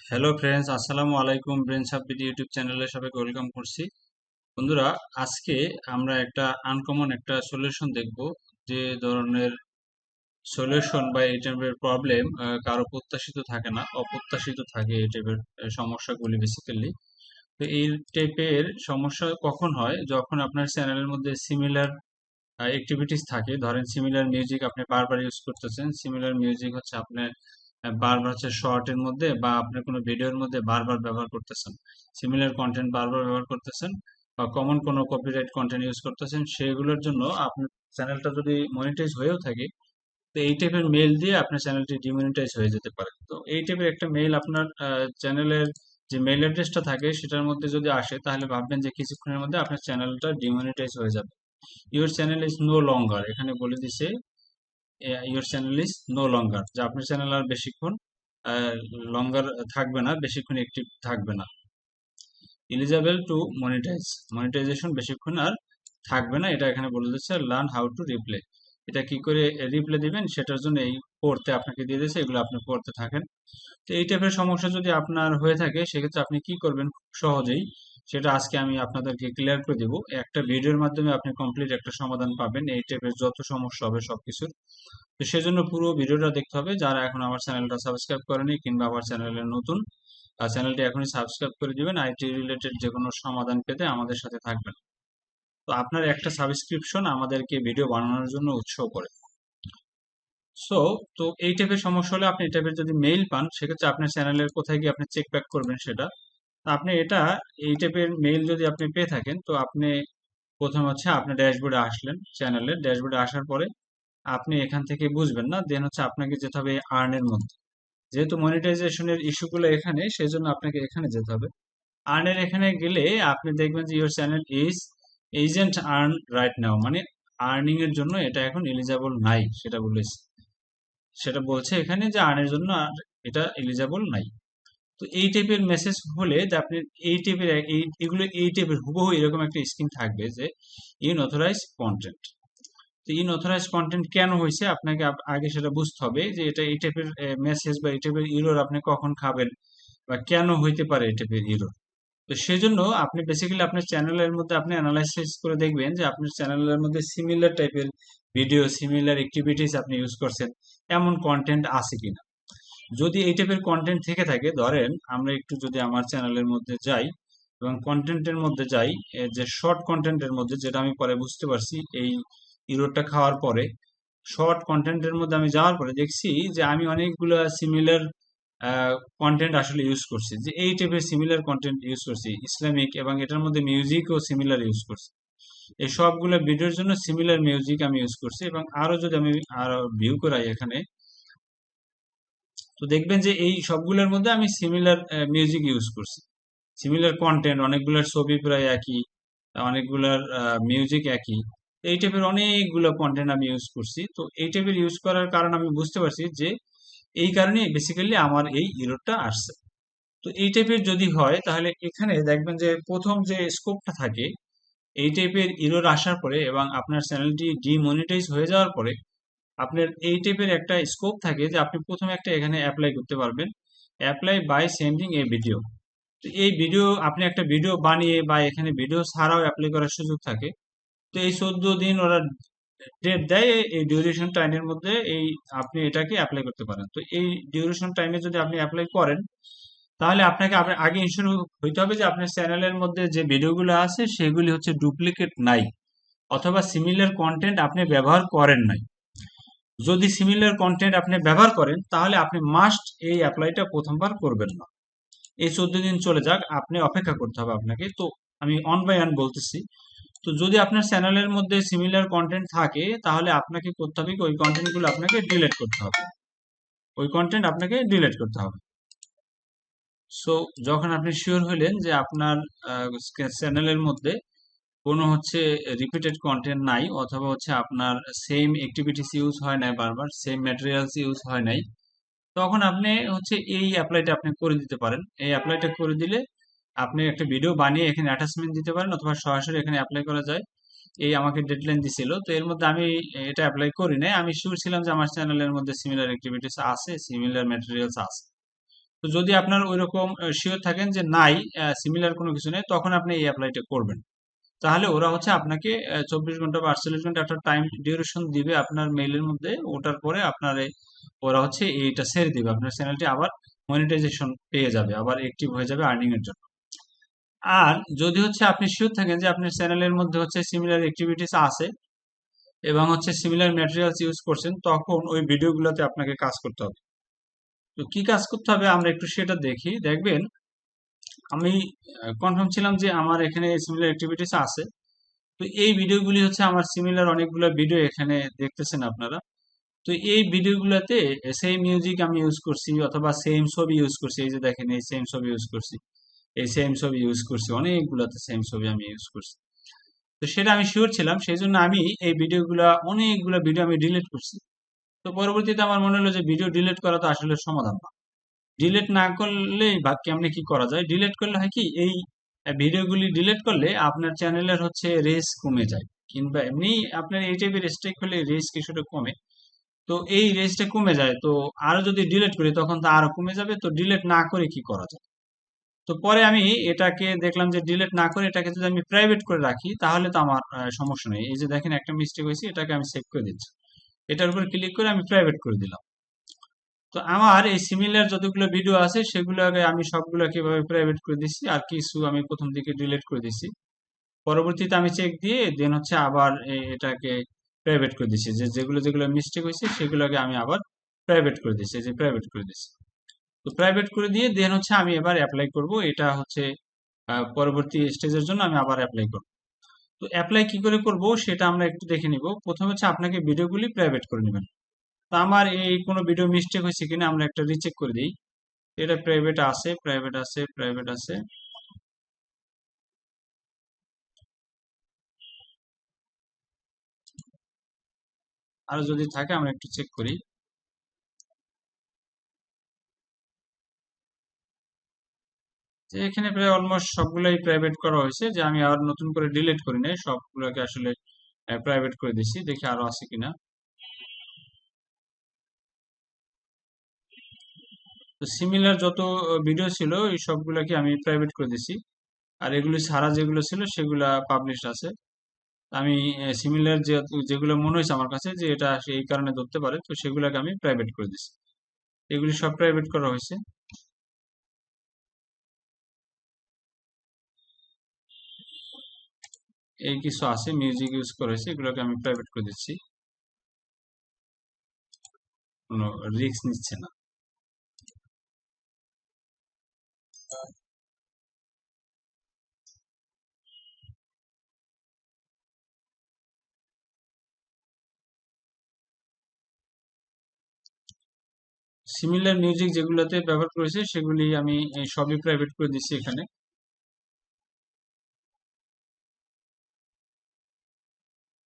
Hello friends, আসসালামু আলাইকুম। Brain Sabbir YouTube চ্যানেলে সবাইকে ওয়েলকাম করছি। বন্ধুরা, আজকে আমরা একটা আনকমন একটা সলিউশন দেখব। যে ধরনের সলিউশন বা এই টাইপের প্রবলেম কারো প্রত্যাশিত থাকে না, অপ্রত্যাশিত থাকে এই টাইপের সমস্যাগুলি বেসিক্যালি। তো এই টাইপের সমস্যা কখন হয়? যখন আপনার চ্যানেলের মধ্যে সিমিলার অ্যাক্টিভিটিস থাকে। ধরেন সিমিলার মিউজিক আপনি বারবার ইউজ করতেছেন। সিমিলার মিউজিক হচ্ছে আপনার বারবার হচ্ছে শর্টের মধ্যে বা আপনার কোনো ভিডিওর মধ্যে বারবার ব্যবহার করতেছেন। সিমিলার কন্টেন্ট বারবার ব্যবহার করতেছেন বা কমন কোনো কপিরাইট কন্টেন্ট ইউজ করতেছেন, সেগুলোর জন্য আপনার চ্যানেলটা যদি মনিটাইজ হয়েও থাকে, তো এই টাইপের মেল দিয়ে আপনার চ্যানেলটি ডিমনিটাইজ হয়ে যেতে পারে। তো এই টাইপের একটা মেল আপনার চ্যানেলের যে মেল অ্যাড্রেসটা থাকে সেটার মধ্যে যদি আসে, তাহলে ভাববেন যে কিছুক্ষণের মধ্যে আপনার চ্যানেলটা ডিমনিটাইজ হয়ে যাবে। Your channel is no longer, এখানে বলে দিছে your channel is no longer, যে আপনার চ্যানেল আর বেশিক্ষণ লঙ্গার থাকবে না, বেশিক্ষণ অ্যাক্টিভ থাকবে না। এলিজেবল টু মনিটাইজ, মনিটাইজেশন বেশিক্ষণ আর থাকবে না, এটা এখানে বলে দিচ্ছে। লার্ন হাউ টু রিপ্লে, এটা কি করে রিপ্লে দিবেন সেটার জন্য এই পড়তে আপনাকে দিয়ে দিয়েছে, এগুলো আপনি পড়তে থাকেন। তো এই টাইপের সমস্যা যদি আপনার হয়ে থাকে, সেক্ষেত্রে আপনি কি করবেন খুব সহজেই, সেটা আজকে আমি আপনাদেরকে ক্লিয়ার করে দেবো। একটা ভিডিওর মাধ্যমে আপনি কমপ্লিট একটা সমাধান পাবেন এই টাইপের যত সমস্যা হবে সবকিছুর। তো সেজন্য পুরো ভিডিওটা দেখতে হবে। যারা এখন আমার চ্যানেলটা সাবস্ক্রাইব করেনি কিংবা আমার চ্যানেলে নতুন, চ্যানেলটি এখনই সাবস্ক্রাইব করে দিবেন। আইটি রিলেটেড যে কোনো সমাধান পেতে আমাদের সাথে থাকবেন। তো আপনার একটা সাবস্ক্রিপশন আমাদেরকে ভিডিও বানানোর জন্য উৎসাহ করে। সো, তো এই টাইপের সমস্যা হলে আপনি এই টাইপের যদি মেইল পান, সেক্ষেত্রে আপনার চ্যানেলের কোথায় গিয়ে আপনি চেক ব্যাক করবেন সেটা। তো আপনি এটা, এই টাইপের মেইল যদি আপনি পেয়ে থাকেন, তো আপনি প্রথম হচ্ছে আপনার ড্যাশবোর্ডে আসলেন, চ্যানেলের ড্যাশবোর্ডে আসার পরে আপনি এখান থেকে বুঝবেন না, দেন হচ্ছে আপনাকে যেতে হবে আর্নের মধ্যে। যেহেতু মনিটাইজেশনের ইস্যুগুলো এখানে, সেই জন্য আপনাকে এখানে যেতে হবে। আর্নের এখানে গেলে আপনি দেখবেন যে your channel is agent earn right now, মানে আর্নিং এর জন্য এটা এখন এলিজিবল নাই, সেটা বলেছে। সেটা বলছে এখানে যে আর্নের জন্য আর এটা এলিজিবল নাই। তো এই টাইপের মেসেজ হলে যে আপনি এই টাইপের এগুলো এই টাইপের হুবহু এরকম একটা স্ক্রিন থাকবে যে ইনঅথরাইজ কন্টেন্ট। তো ইনঅথরাইজ কন্টেন্ট কেন হয়েছে আপনাকে আগে সেটা বুঝতে হবে, যে এটা এই টাইপের মেসেজ বা এই টাইপের ইরোর আপনি কখন খাবেন বা কেন হইতে পারে এই টাইপের ইরোর। তো সেজন্য আপনি বেসিক্যালি আপনার চ্যানেলের মধ্যে আপনি অ্যানালাইসিস করে দেখবেন যে আপনার চ্যানেলের মধ্যে সিমিলার টাইপের ভিডিও, সিমিলার অ্যাক্টিভিটিস আপনি ইউজ করছেন, এমন কন্টেন্ট আছে কিনা। যদি এই টাইপের কন্টেন্ট থেকে থাকে, ধরেন আমরা একটু যদি আমার চ্যানেলের মধ্যে যাই এবং কন্টেন্টের মধ্যে যাই, যে শর্ট কন্টেন্টের মধ্যে, যেটা আমি পরে বুঝতে পারছি এই ইরোডটা খাওয়ার পরে, শর্ট কন্টেন্টের মধ্যে আমি যাওয়ার পরে দেখছি যে আমি অনেকগুলো সিমিলার কন্টেন্ট আসলে ইউজ করছি, যে এই টাইপের সিমিলার কন্টেন্ট ইউজ করছি ইসলামিক, এবং এটার মধ্যে মিউজিকও সিমিলার ইউজ করছি। এই সবগুলো ভিডিওর জন্য সিমিলার মিউজিক আমি ইউজ করছি। এবং আরো যদি আমি আরো ভিউ করাই এখানে, তো দেখবেন যে এই সবগুলোর মধ্যে আমি সিমিলার মিউজিক ইউজ করছি, সিমিলার কন্টেন্ট, অনেকগুলোর ছবি প্রায় একই, অনেকগুলোর মিউজিক একই। এই টাইপের অনেকগুলো কন্টেন্ট আমি ইউজ করছি। তো এই টাইপের ইউজ করার কারণ আমি বুঝতে পারছি যে এই কারণে বেসিক্যালি আমার এই ইরোরটা আসছে। তো এই টাইপের যদি হয়, তাহলে এখানে দেখবেন যে প্রথম যে স্কোপটা থাকে, এই টাইপের ইরোর আসার পরে এবং আপনার চ্যানেলটি ডিমনিটাইজ হয়ে যাওয়ার পরে আপনার এই টাইপের একটা স্কোপ থাকে যে আপনি প্রথমে একটা এখানে অ্যাপ্লাই করতে পারবেন, apply by sending a video. তো এই ভিডিও আপনি একটা ভিডিও বানিয়ে বা এখানে ভিডিও ছাড়াও অ্যাপ্লাই করার সুযোগ থাকে। তো এই 14 দিন ওরা ডেট দেয়, এই ডিউরেশন টাইমের মধ্যে এই আপনি এটাকে অ্যাপ্লাই করতে পারেন। তো এই ডিউরেশন টাইমে যদি আপনি অ্যাপ্লাই করেন, তাহলে আপনাকে আগে ইনশিওর হইতে হবে যে আপনার চ্যানেলের মধ্যে যে ভিডিওগুলো আছে সেগুলি হচ্ছে ডুপ্লিকেট নাই, অথবা সিমিলার কন্টেন্ট আপনি ব্যবহার করেন নাই। যদি সিমিলার কন্টেন্ট আপনি ব্যবহার করেন, তাহলে আপনি মাস্ট এই অ্যাপ্লাইটা প্রথমবার করবেন না। এই 14 দিন চলে যাক, আপনি অপেক্ষা করতে হবে আপনাকে। তো আমি অন বাই অন বলতেছি। তো যদি আপনার চ্যানেলের মধ্যে সিমিলার কন্টেন্ট থাকে, তাহলে আপনাকে করতে হবে কি, ওই কন্টেন্টগুলো আপনাকে ডিলিট করতে হবে, ওই কন্টেন্ট আপনাকে ডিলিট করতে হবে। সো, যখন আপনি শিওর হলেন যে আপনার চ্যানেলের মধ্যে কোনো হচ্ছে রিপিটেড কন্টেন্ট নাই, অথবা হচ্ছে আপনার সেম অ্যাক্টিভিটিস ইউজ হয় নাই, বারবার সেম ম্যাটেরিয়ালস ইউজ হয় নাই, তখন আপনি হচ্ছে এই অ্যাপ্লাইটা আপনি করে দিতে পারেন। এই অ্যাপ্লাইটা করে দিলে আপনি একটা ভিডিও বানিয়ে এখানে অ্যাটাচমেন্ট দিতে পারেন, অথবা সরাসরি এখানে অ্যাপ্লাই করা যায়। এই আমাকে ডেডলাইন দিছিল, তো এর মধ্যে আমি এটা অ্যাপ্লাই করি নাই। আমি শিওর ছিলাম যে আমার চ্যানেলের মধ্যে সিমিলার অ্যাক্টিভিটিস আছে, সিমিলার ম্যাটেরিয়ালস আছে। তো তো যদি আপনার ওইরকম শিওর থাকেন যে নাই, সিমিলার কোনো কিছু নেই, তখন আপনি এই অ্যাপ্লাইটা করবেন। তাহলে ওরা হচ্ছে আপনাকে 24 ঘন্টা বা 48 ঘন্টা একটা টাইম ডিউরেশন দিবে আপনার মেইলের মধ্যে। ওটার পরে আপনার ওরা হচ্ছে এইটা ছেড়ে দিবে, আপনার চ্যানেলটি আবার মনিটাইজেশন পেয়ে যাবে, আবার অ্যাক্টিভ হয়ে যাবে আর্নিং এর জন্য। আর যদি হচ্ছে আপনি শিওর থাকেন যে আপনার চ্যানেলের মধ্যে হচ্ছে সিমিলার অ্যাক্টিভিটিস আছে এবং হচ্ছে সিমিলার ম্যাটেরিয়ালস ইউজ করছেন, তখন ওই ভিডিওগুলোতে আপনাকে কাজ করতে হবে। তো কি কাজ করতে হবে আমরা একটু সেটা দেখি। দেখবেন আমি কনফার্ম ছিলাম যে আমার এখানে সিমিলার অ্যাক্টিভিটিস আছে। তো এই ভিডিওগুলি হচ্ছে আমার সিমিলার অনেকগুলো ভিডিও এখানে দেখতেছেন আপনারা। তো এই ভিডিওগুলোতে সেম মিউজিক আমি ইউজ করছি অথবা সেম ছবি ইউজ করছি। এই যে দেখেন, এই সেম ছবি ইউজ করছি, এই সেম ছবি ইউজ করছি, অনেকগুলোতে সেম ছবি আমি ইউজ করছি। তো সেটা আমি শিওর ছিলাম, সেই জন্য আমি এই ভিডিওগুলা, অনেকগুলো ভিডিও আমি ডিলিট করছি। তো পরবর্তীতে আমার মনে হলো যে ভিডিও ডিলিট করা তো আসলে সমাধান না। ডিলিট না করলে বা কেমনে কি করা যায়, ডিলিট করলে হয় কি, এই ভিডিওগুলি ডিলিট করলে আপনার চ্যানেলের হচ্ছে রেস কমে যায়, কিংবা এমনি আপনার এই টাইপের স্ট্রাইক হলে রেস কিছুটা কমে। তো এই রেসটা কমে যায়, তো আরো যদি ডিলিট করি তখন তো আরো কমে যাবে। তো ডিলিট না করে কি করা যায়? তো পরে আমি এটাকে দেখলাম যে ডিলিট না করে এটাকে যদি আমি প্রাইভেট করে রাখি তাহলে তো আমার সমস্যা নেই। এই যে দেখেন, একটা মিস্টেক হয়েছে, এটাকে আমি সেভ করে দিচ্ছি, এটার উপর ক্লিক করে আমি প্রাইভেট করে দিলাম। তো আমার এই সিমিলার যতগুলো ভিডিও আছে সেগুলোকে আমি সবগুলোকে এভাবে প্রাইভেট করে দিচ্ছি, আর কিছু আমি প্রথম দিকে ডিলিট করে দিচ্ছি। পরবর্তীতে আমি চেক দিয়ে দেন হচ্ছে আবার এটাকে প্রাইভেট করে দিচ্ছি, যে যেগুলো যেগুলো মিস্টেক হয়েছে সেগুলোকে আমি আবার প্রাইভেট করে দিচ্ছি, যে প্রাইভেট করে দিচ্ছি। তো প্রাইভেট করে দিয়ে দেন হচ্ছে আমি এবার অ্যাপ্লাই করব। এটা হচ্ছে পরবর্তী স্টেজের জন্য আমি আবার অ্যাপ্লাই করব। তো অ্যাপ্লাই কি করে করব সেটা আমরা একটু দেখে নিব। প্রথমে হচ্ছে আপনাকে ভিডিওগুলি প্রাইভেট করে নেবেন। তো আমার এই কোনো ভিডিও মিস্টেক হয়েছে কিনা আমরা একটা রিচেক করে দিই। এটা প্রাইভেট আছে, প্রাইভেট আছে, প্রাইভেট আছে। আর যদি থাকে আমরা একটু চেক করি। যে এখানে প্রায় অলমোস্ট সবগুলাই প্রাইভেট করা হয়েছে, যে আমি আর নতুন করে ডিলিট করি নাই, সবগুলোকে আসলে প্রাইভেট করে দিছি। দেখি আরো আছে কিনা। তো সিমিলার যত ভিডিও ছিল এই সবগুলোকে আমি প্রাইভেট করে দিছি। আর এগুলি ছাড়া যেগুলো ছিল সেগুলা পাবলিশ আছে। আমি সিমিলার যেগুলো মনে হয়েছে আমার কাছে যে এটা এই কারণে ধরতে পারে, তো সেগুলোকে আমি প্রাইভেট করে দিছি। এগুলি সব প্রাইভেট করা হয়েছে। এই কিছু আছে মিউজিক ইউজ করা হয়েছে, এগুলোকে আমি প্রাইভেট করে দিচ্ছি, কোনো রিস্ক নিচ্ছে না। সিমিলার মিউজিক যেগুলোতে ব্যবহার করেছে সেগুলি আমি সবই প্রাইভেট করে দিচ্ছি এখানে।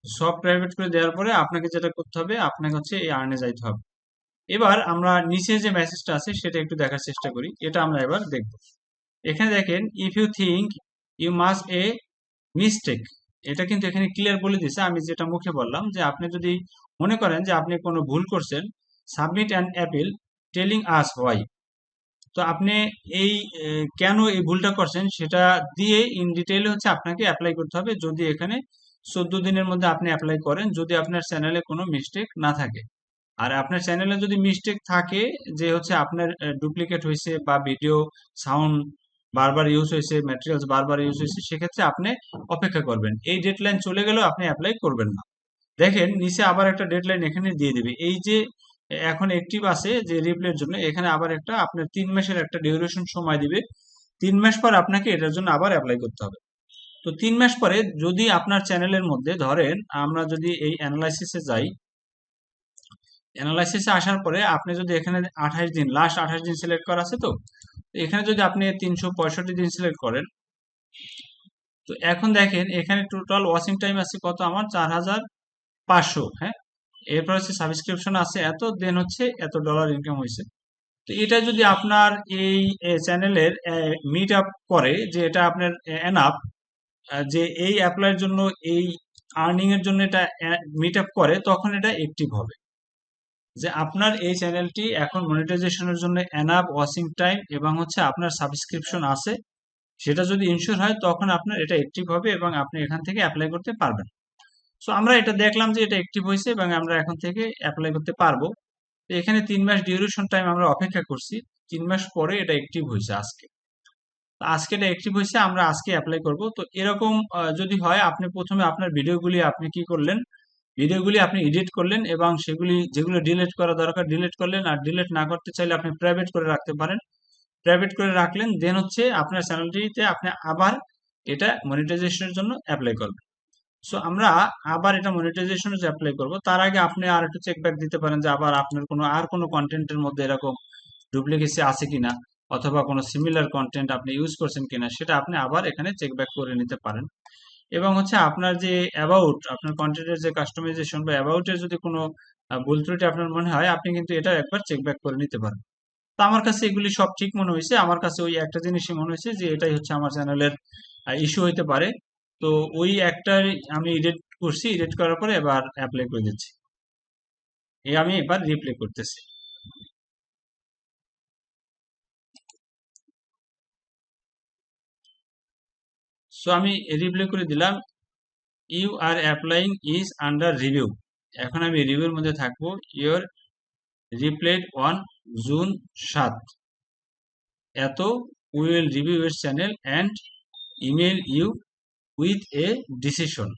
সব প্রাইভেট করে দেওয়ার পরে আপনাকে যেটা করতে হবে, আপনাকে হচ্ছে এই আর্নে যাইতে হবে। এবার আমরা নিচে যে মেসেজটা আছে সেটা একটু দেখার চেষ্টা করি, এটা আমরা এবার দেখব। এখানে দেখেন, if you think you must a mistake, এটা কিন্তু এখানে ক্লিয়ার বলে দিছে। আমি যেটা মুখে বললাম, যে আপনি যদি মনে করেন যে আপনি কোনো ভুল করছেন, submit an appeal telling us why. তো আপনি এই কেন এই ভুলটা করছেন সেটা দিয়ে ইন ডিটেইল হচ্ছে আপনাকে অ্যাপ্লাই করতে হবে। যদি এখানে 14 দিনের মধ্যে আপনি অ্যাপ্লাই করেন, যদি আপনার চ্যানেলে কোনো মিস্টেক না থাকে। আর আপনার চ্যানেলে যদি মিস্টেক থাকে, যে হচ্ছে আপনার ডুপ্লিকেট হয়েছে বা ভিডিও সাউন্ড বারবার ইউজ হয়েছে, ম্যাটেরিয়ালস বারবার ইউজ হয়েছে, সেক্ষেত্রে আপনি অপেক্ষা করবেন। এই ডেডলাইন চলে গেলেও আপনি অ্যাপ্লাই করবেন না। দেখেন নিচে আবার একটা ডেডলাইন এখানে দিয়ে দিবে। এই যে এখন অ্যাক্টিভ আছে যে রিপ্লের জন্য, এখানে আবার একটা আপনার 3 মাসের একটা ডিউরেশন সময় দিবে। 3 মাস পর আপনাকে এটার জন্য আবার অ্যাপ্লাই করতে হবে। তো 3 মাস পরে যদি আপনার চ্যানেলের মধ্যে, ধরেন আমরা যদি এই অ্যানালাইসিসে যাই, অ্যানালাইসিসে আসার পরে আপনি যদি এখানে 28 দিন, লাস্ট 28 দিন সিলেক্ট করা আছে, তো এখানে যদি আপনি 365 দিন সিলেক্ট করেন, তো এখন দেখেন এখানে টোটাল ওয়াচিং টাইম আছে কত, আমার 4500। হ্যাঁ, এরপর হচ্ছে সাবস্ক্রিপশন আছে এত, দেন হচ্ছে এত ডলার ইনকাম হয়েছে। তো এটা যদি আপনার এই চ্যানেলের মিট আপ করে, যে এটা আপনার এনাফ, যে এই অ্যাপ্লাইয়ের জন্য, এই আর্নিং এর জন্য এটা মিট আপ করে, তখন এটা অ্যাক্টিভ হবে। যে আপনার এই চ্যানেলটি এখন মনিটাইজেশনের জন্য এনাফ ওয়াচিং টাইম এবং হচ্ছে আপনার সাবস্ক্রিপশন আছে, সেটা যদি ইনশিওর হয় তখন আপনার এটা অ্যাক্টিভ হবে এবং আপনি এখান থেকে অ্যাপ্লাই করতে পারবেন। সো আমরা এটা দেখলাম যে এটা অ্যাক্টিভ হয়েছে এবং আমরা এখন থেকে অ্যাপ্লাই করতে পারবো। তো এখানে 3 মাস ডিউরেশন টাইম আমরা অপেক্ষা করছি, 3 মাস পরে এটা অ্যাক্টিভ হয়েছে আজকে। তো আজকে এটা অ্যাক্টিভ হয়েছে, আমরা আজকে অ্যাপ্লাই করব। তো এরকম যদি হয়, আপনি প্রথমে আপনার ভিডিওগুলি আপনি কি করলেন, ভিডিওগুলি আপনি এডিট করলেন এবং সেগুলি যেগুলো ডিলিট করা দরকার ডিলিট করলেন, আর ডিলিট না করতে চাইলে আপনি প্রাইভেট করে রাখতে পারেন। প্রাইভেট করে রাখলেন, দেন হচ্ছে আপনার চ্যানেলটিতে আপনি আবার এটা মনিটাইজেশনের জন্য অ্যাপ্লাই করবেন। সো আমরা আবার এটা মনিটাইজেশনের যে অ্যাপ্লাই করব, তার আগে আপনি আর একটু চেক ব্যাক দিতে পারেন যে আবার আপনার কোনো কন্টেন্টের মধ্যে এরকম ডুপ্লিকেসি আছে কিনা, অথবা কোনো সিমিলার কন্টেন্ট আপনি ইউজ করছেন কিনা, সেটা আপনি আবার এখানে চেক ব্যাক করে নিতে পারেন। এবং হচ্ছে আপনার যে অ্যাবাউট, আপনার কন্টেন্টের যে কাস্টমাইজেশন বা অ্যাবাউটের যদি কোনো ভুল ত্রুটি আপনার মনে হয়, আপনি কিন্তু এটা একবার চেক ব্যাক করে নিতে পারেন। তো আমার কাছে এগুলি সব ঠিক মনে হয়েছে। আমার কাছে ওই একটা জিনিসই মনে হয়েছে যে এটাই হচ্ছে আমার চ্যানেলের ইস্যু হইতে পারে। তো ওই একটাই আমি এডিট করছি, এডিট করার পরে এবার অ্যাপ্লাই করে দিচ্ছি। আমি এবার রিপ্লে করতেছি। সো আমি রিপ্লে করে দিলাম, you are applying is under review. এখন আমি রিভিউর মধ্যে থাকবো। ইউর রিপ্লেড অন জুন 7 এত, will review your channel and email you with a decision,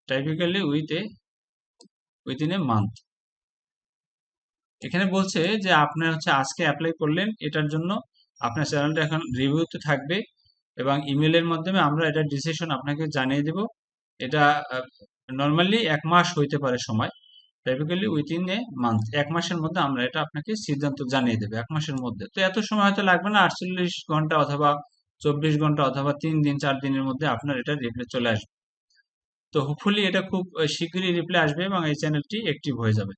typically within a month. এখানে বলছে যে আপনি হচ্ছে আজকে অ্যাপ্লাই করলেন, এটার জন্য আপনার চ্যানেলটা এখন রিভিউতে থাকবে এবং ইমেলের মাধ্যমে আমরা এটা ডিসিশন আপনাকে জানিয়ে দেব। এটা নর্মালি 1 মাস হইতে পারে সময়, টাইপিক্যালি উইথিন এ মান্থ, 1 মাসের মধ্যে আমরা এটা আপনাকে সিদ্ধান্ত জানিয়ে দেবে, 1 মাসের মধ্যে। তো এত সময় হয়তো লাগবে না, 48 ঘন্টা অথবা 24 ঘন্টা অথবা 3 দিন 4 দিনের মধ্যে আপনার এটা রিপ্লাই চলে আসবে। তো হোপফুলি এটা খুব শীঘ্রই রিপ্লাই আসবে এবং এই চ্যানেলটি অ্যাক্টিভ হয়ে যাবে।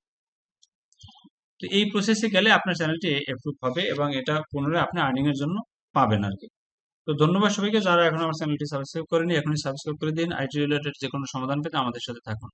তো এই প্রসেসে গেলে আপনার চ্যানেলটি অ্যাপ্রুভ হবে এবং এটা পুনরায় আপনি আর্নিং এর জন্য পাবেন আর কি। তো ধন্যবাদ সবাইকে, যারা এখন আমার চ্যানেলটি সাবস্ক্রাইব করেনি এখনই সাবস্ক্রাইব করে দিন। আইটি রিলেটেড যে কোনো সমাধান পেতে আমাদের সাথে থাকুন।